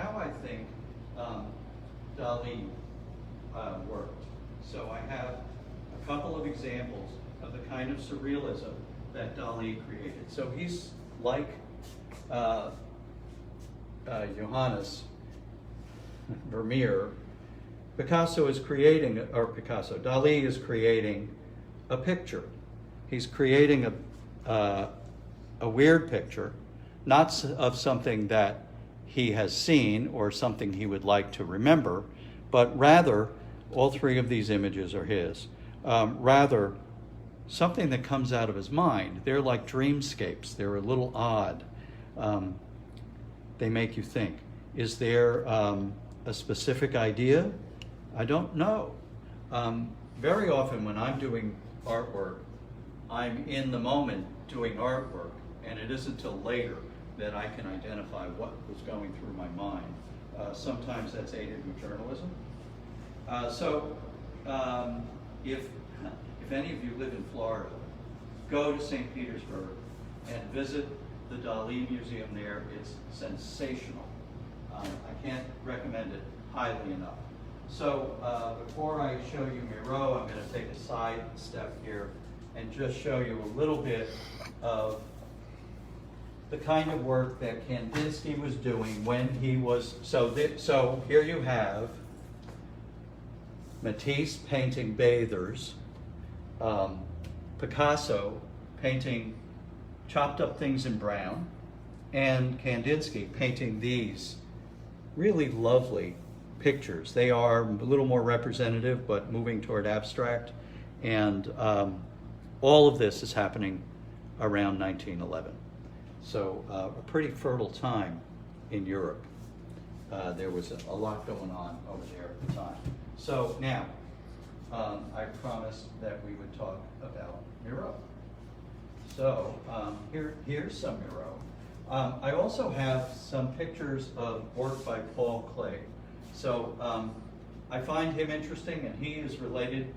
how I think Dali worked. So I have a couple of examples of the kind of surrealism that Dali created. So he's like Johannes Vermeer. Dali is creating a picture. He's creating a weird picture, not of something that he has seen or something he would like to remember, but rather, all three of these images are his, rather something that comes out of his mind. They're like dreamscapes. They're a little odd. They make you think. Is there a specific idea? I don't know. Very often when I'm doing artwork, I'm in the moment doing artwork, and it isn't till later that I can identify what was going through my mind. Sometimes that's aided with journalism. If any of you live in Florida, go to St. Petersburg and visit the Dali Museum there. It's sensational. I can't recommend it highly enough. So before I show you Miro, I'm going to take a side step here and just show you a little bit of the kind of work that Kandinsky was doing when he was, so here you have Matisse painting bathers, Picasso painting chopped up things in brown, and Kandinsky painting these really lovely pictures. They are a little more representative, but moving toward abstract, and all of this is happening around 1911. So a pretty fertile time in Europe. There was a lot going on over there at the time. So now, I promised that we would talk about Miro. So here's some Miro. I also have some pictures of work by Paul Klee. So I find him interesting, and he is related,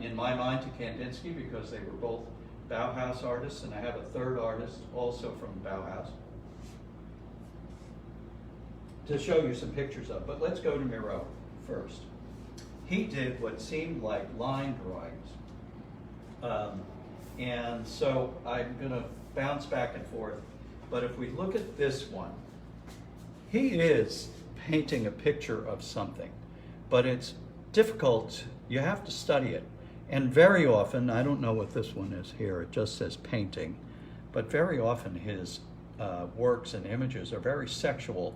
in my mind, to Kandinsky because they were both Bauhaus artists, and I have a third artist also from Bauhaus to show you some pictures of. But let's go to Miro first. He did what seemed like line drawings. And so I'm going to bounce back and forth. But if we look at this one, he is painting a picture of something. But it's difficult. You have to study it. And very often, I don't know what this one is here, it just says painting, but very often his works and images are very sexual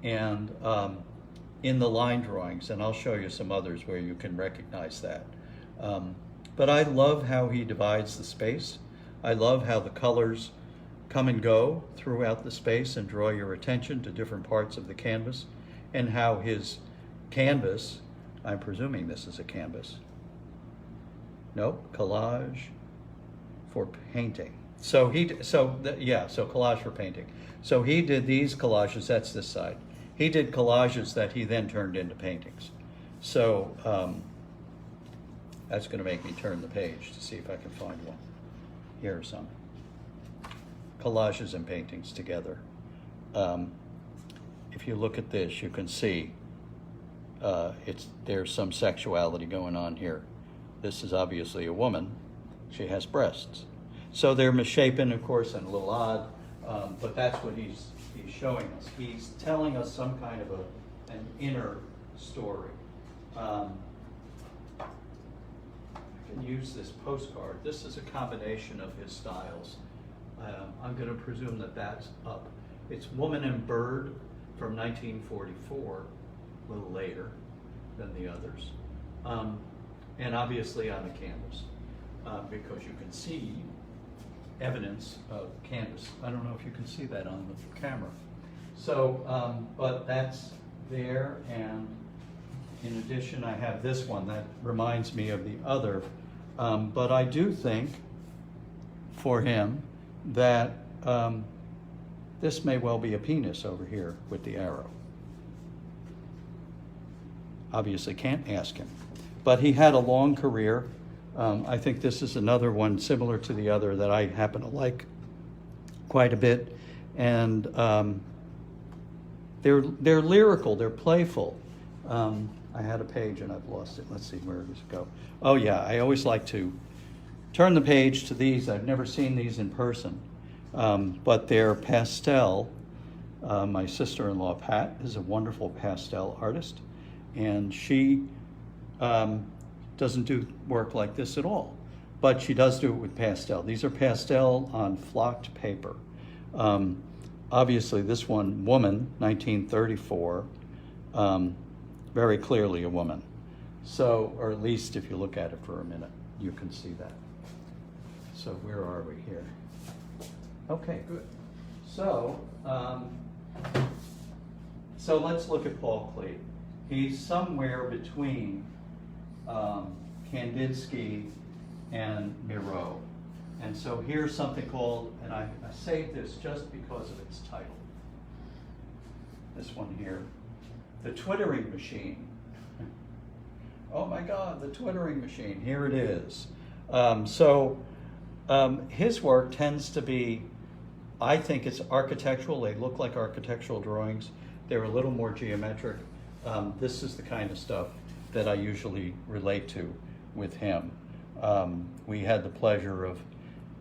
and in the line drawings, and I'll show you some others where you can recognize that. But I love how he divides the space. I love how the colors come and go throughout the space and draw your attention to different parts of the canvas, and how his canvas, I'm presuming this is a canvas, no, collage for painting. So collage for painting. So he did these collages, that's this side. He did collages that he then turned into paintings. So that's gonna make me turn the page to see if I can find one. Here are some. Collages and paintings together. If you look at this, you can see there's some sexuality going on here. This is obviously a woman. She has breasts. So they're misshapen, of course, and a little odd, but that's what he's showing us. He's telling us some kind of an inner story. I can use this postcard. This is a combination of his styles. I'm going to presume that that's up. It's Woman and Bird from 1944, a little later than the others. And obviously on the canvas, because you can see evidence of canvas. I don't know if you can see that on the camera. So, but that's there, and in addition, I have this one that reminds me of the other. But I do think, for him, that this may well be a penis over here with the arrow. Obviously can't ask him. But he had a long career. I think this is another one similar to the other that I happen to like quite a bit. And they're lyrical, they're playful. I had a page and I've lost it. Let's see, where does it go? Oh yeah, I always like to turn the page to these. I've never seen these in person, but they're pastel. My sister-in-law, Pat, is a wonderful pastel artist, and she doesn't do work like this at all, but she does do it with pastel. These are pastel on flocked paper. Obviously, this one, woman, 1934, very clearly a woman. So, or at least if you look at it for a minute, you can see that. So where are we here? Okay, good. So, so let's look at Paul Klee. He's somewhere between Kandinsky and Miro. And so here's something called, and I saved this just because of its title. This one here, The Twittering Machine. Oh my God, The Twittering Machine, here it is. His work tends to be, I think it's architectural. They look like architectural drawings. They're a little more geometric. This is the kind of stuff that I usually relate to with him. We had the pleasure of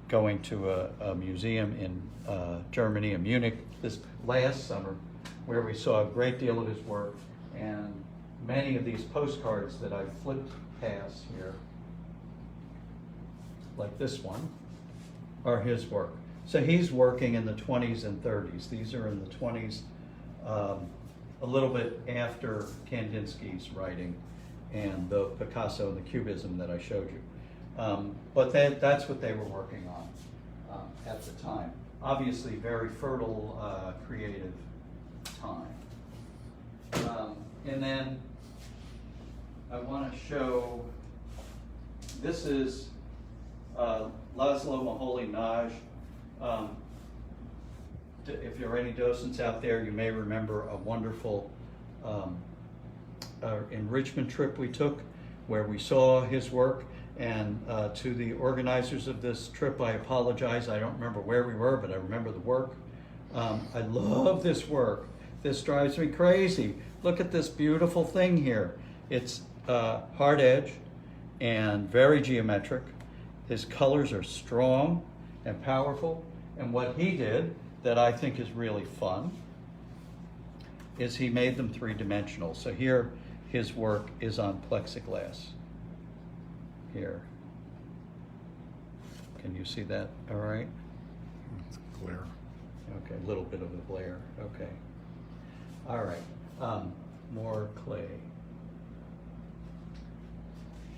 going to a museum in Germany, in Munich, this last summer, where we saw a great deal of his work, and many of these postcards that I flipped past here, like this one, are his work. So he's working in the 20s and 30s. These are in the 20s, a little bit after Kandinsky's writing and the Picasso and the Cubism that I showed you. But that's what they were working on at the time. Obviously, very fertile, creative time. And then I want to show, this is Laszlo Moholy-Nagy. If there are any docents out there, you may remember a wonderful enrichment trip we took where we saw his work. And to the organizers of this trip, I apologize. I don't remember where we were, but I remember the work. I love this work. This drives me crazy. Look at this beautiful thing here. It's hard edge and very geometric. His colors are strong and powerful. And what he did that I think is really fun is he made them three-dimensional. So here, his work is on plexiglass. Here. Can you see that all right? It's clear. Okay, a little bit of a glare. Okay. All right. More clay.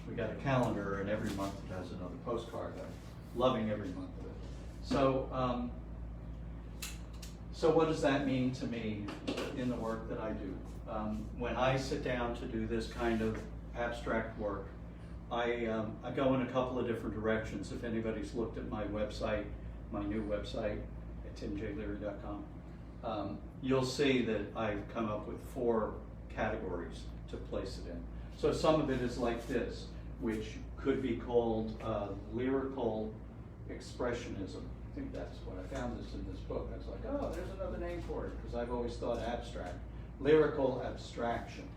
We got a calendar, and every month it has another postcard. I'm loving every month of it. So, so what does that mean to me in the work that I do? When I sit down to do this kind of abstract work, I go in a couple of different directions. If anybody's looked at my website, my new website at timjleary.com, you'll see that I've come up with 4 categories to place it in. So some of it is like this, which could be called lyrical expressionism. I think that's what I found this in this book. I was like, oh, there's another name for it, because I've always thought abstract. Lyrical abstraction.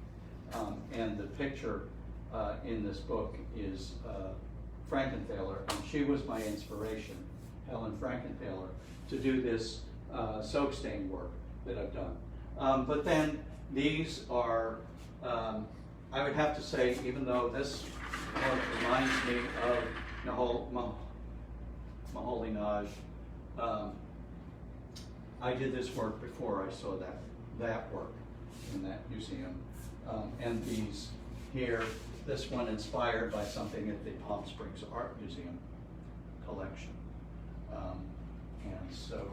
And the picture in this book is Frankenthaler, and she was my inspiration, Helen Frankenthaler, to do this soap stain work that I've done. But then these are, I would have to say, even though this work reminds me of Moholy-Nagy, I did this work before I saw that work in that museum. And these here, this one inspired by something at the Palm Springs Art Museum collection. And so,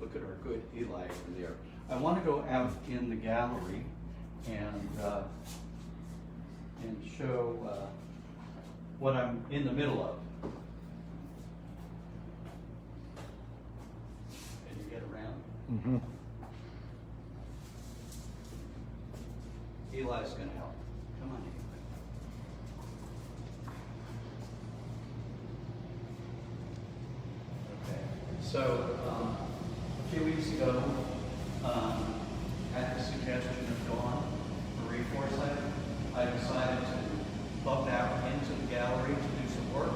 look at our good Eli over there. I want to go out in the gallery and show what I'm in the middle of. Can you get around? Mm-hmm. Eli's going to help. Come on, Eli. Okay. So, a few weeks ago, ago, at the suggestion of Dawn Marie Forsythe, I decided to bump out into the gallery to do some work.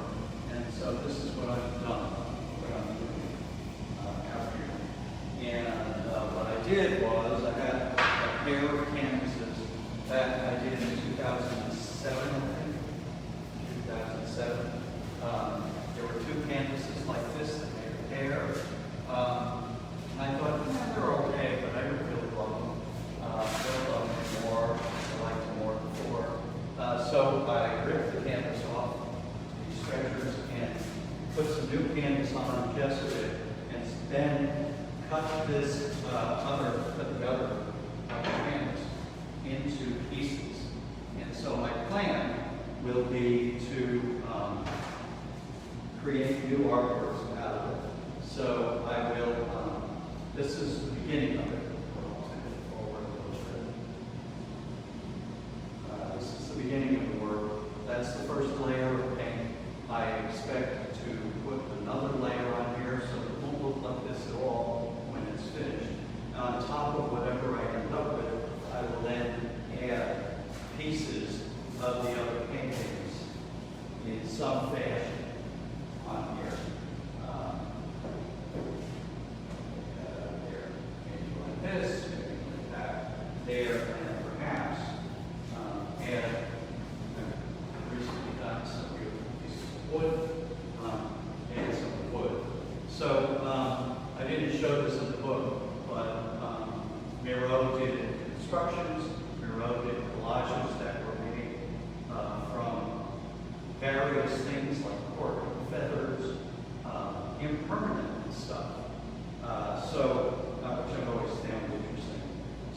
And so this is what I've done, what I'm doing out here. And what I did was I had a pair of canvases that I did in 2007, I think, 2007. There were two canvases like this that made a pair. And I thought, they're okay, but I don't really love them. I don't love them more. I liked them more before. So I ripped the canvas off these stretchers and put some new canvas on just a bit, and then cut this the other canvas into pieces. And so my plan will be to create new artworks out of it. So I will, this is the beginning of it. This is the beginning of the work. That's the first layer of paint. I expect to put another layer on here so it won't look like this at all when it's finished. On top of whatever I end up with, I will then add pieces of the other paintings in some fashion on here. There, maybe like this, maybe like that, there, and perhaps add, I've recently done some beautiful pieces of wood, add some wood. So I didn't show this in the book, but Miro did constructions, Miro did collages that were made from various things like cork and feathers, impermanent stuff. Which I've always found interesting.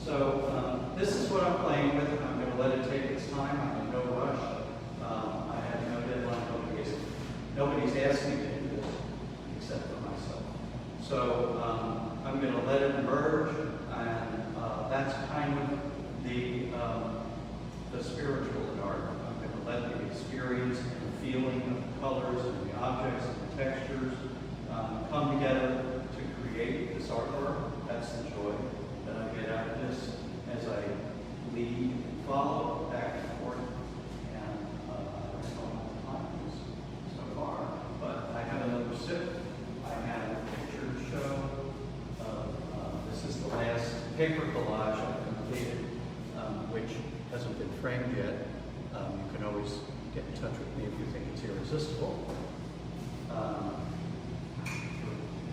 So this is what I'm playing with. I'm going to let it take its time. I'm in no rush. I have no deadline. Nobody's asked me to do this except for myself. So I'm going to let it emerge, and that's kind of the spiritual in art. I'm going to let the experience and the feeling of the colors and the objects and the textures come together to create this artwork. That's the joy that I get out of this as I lead and follow back and forth. And I don't know how time is so far, but I have another sip. I have a picture to show. This is the last paper collage I've completed, which hasn't been framed yet. You can always get in touch with me if you think it's irresistible.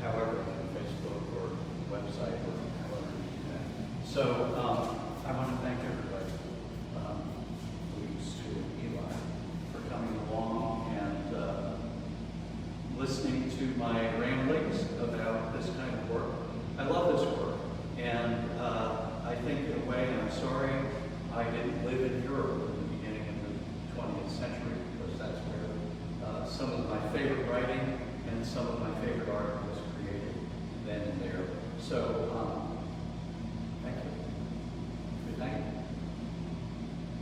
However, on Facebook or website or however you do that. So I want to thank everybody, Louise, Stuart, Eli, for coming along and listening to my ramblings about this kind of work. I love this work, and I think in a way, I'm sorry I didn't live in Europe in the beginning of the 20th century, because that's where some of my favorite writing and some of my favorite art was created then and there. So